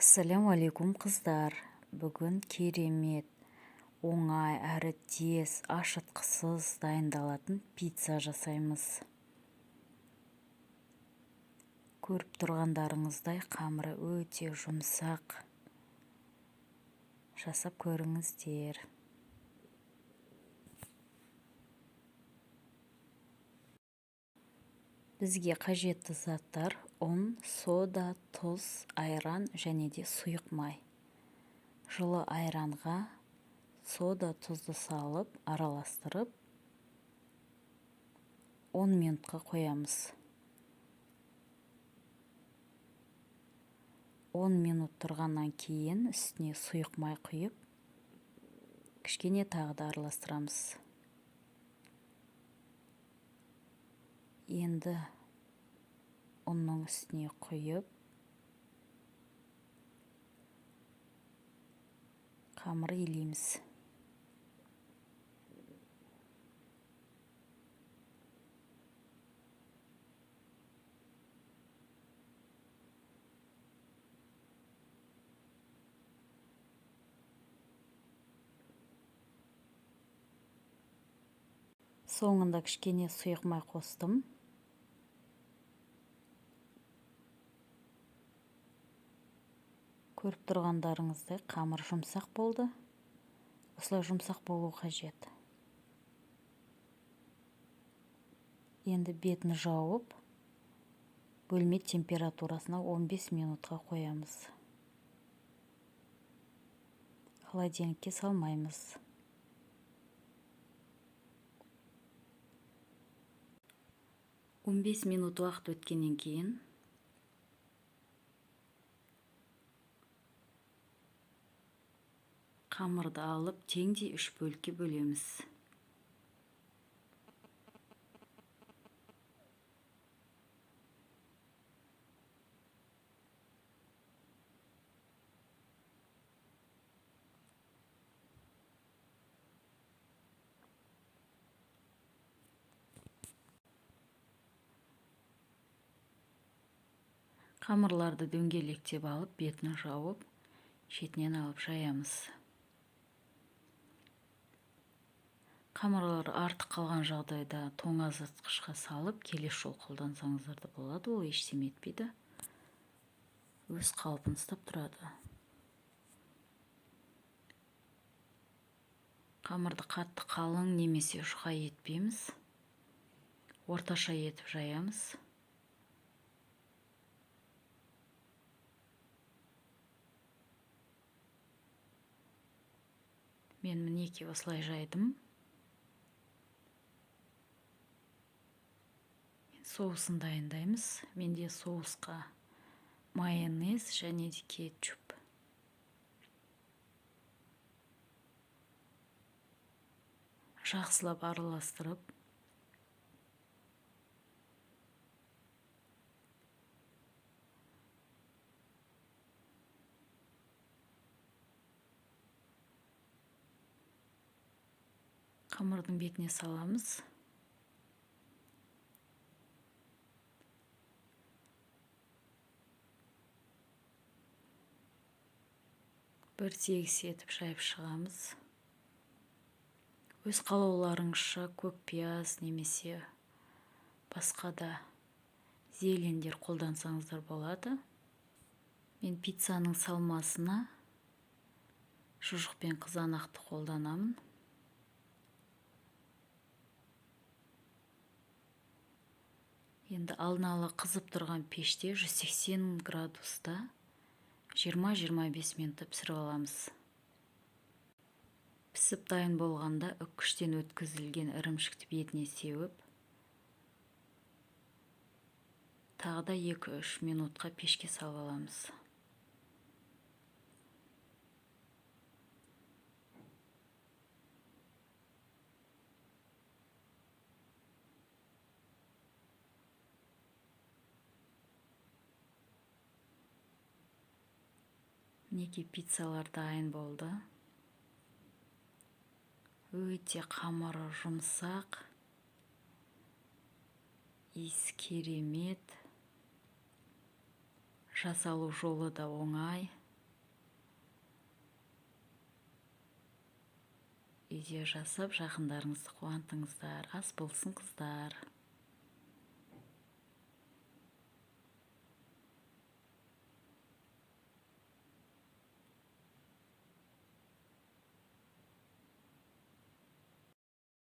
Ассалаумағалейкум қыздар. Бүгін керемет, оңай әрі тез, ашытқысыз дайындалатын пицца жасаймыз. Көріп тұрғандарыңыздай қамыры өте жұмсақ. Жасап көріңіздер. Бізге қажетті заттар: ұн, сода, тұз, айран және де сұйық май. Жылы айранға сода, тұзды салып, араластырып 10 минутқа қоямыз. 10 минут тұрғаннан кейін үстіне сұйық май құйып, кішкене тағы да араластырамыз. Енді ұнның үстіне құйып, қамыр илейміз. Соңында кішкене сұйық май қостым. Көріп тұрғандарыңыздай қамыр жұмсақ болды. Осылай жұмсақ болу қажет. Енді бетін жауып, бөлме температурасына 15 минутқа қоямыз. Холодильникке салмаймыз. Он 15 минут уақыт өткеннен кейін қамырды алып, теңдей 3 бөлікке бөлеміз. Қамырларды дөңгелектеп алып, бетін жауып, шетінен алып жаямыз. Қамырлар артық қалған жағдайда тоңазытқышқа салып, келесі жол қолдансаңыздар да болады. Ол ештеме етпейді. Өз қалпын ұстап тұрады. Қамырды қатты қалың немесе жұқа етпейміз. Орташа етіп жаямыз. Мен мінекей осылай жайдым. Соусын дайындаймыз. Менде соусқа майонез және де кетчуп. Жақсылап араластырып, қамырдың бетіне саламыз. Бір тегіс етіп жайып шығамыз. Өз қалауларыңызша көк пияз немесе басқа да зелендер қолдансаңыздар болады. Мен пиццаның салмасына шұжық пен қызанақты қолданамын. Енді алдын ала қызып тұрған пеште 180 градуста 20-25 минут пісіріп аламыз. Пісіп дайын болғанда үккіштен өткізілген ірімшікті бетіне сеуіп, тағы да 2-3 минутқа пешке салып аламыз. Мінекей пиццалар дайын болды. Өте қамыры жұмсақ, иісі керемет. Жасалу жолы да оңай. видео жасап жақындарыңызды қуантыңыздар. Ас болсын қыздар.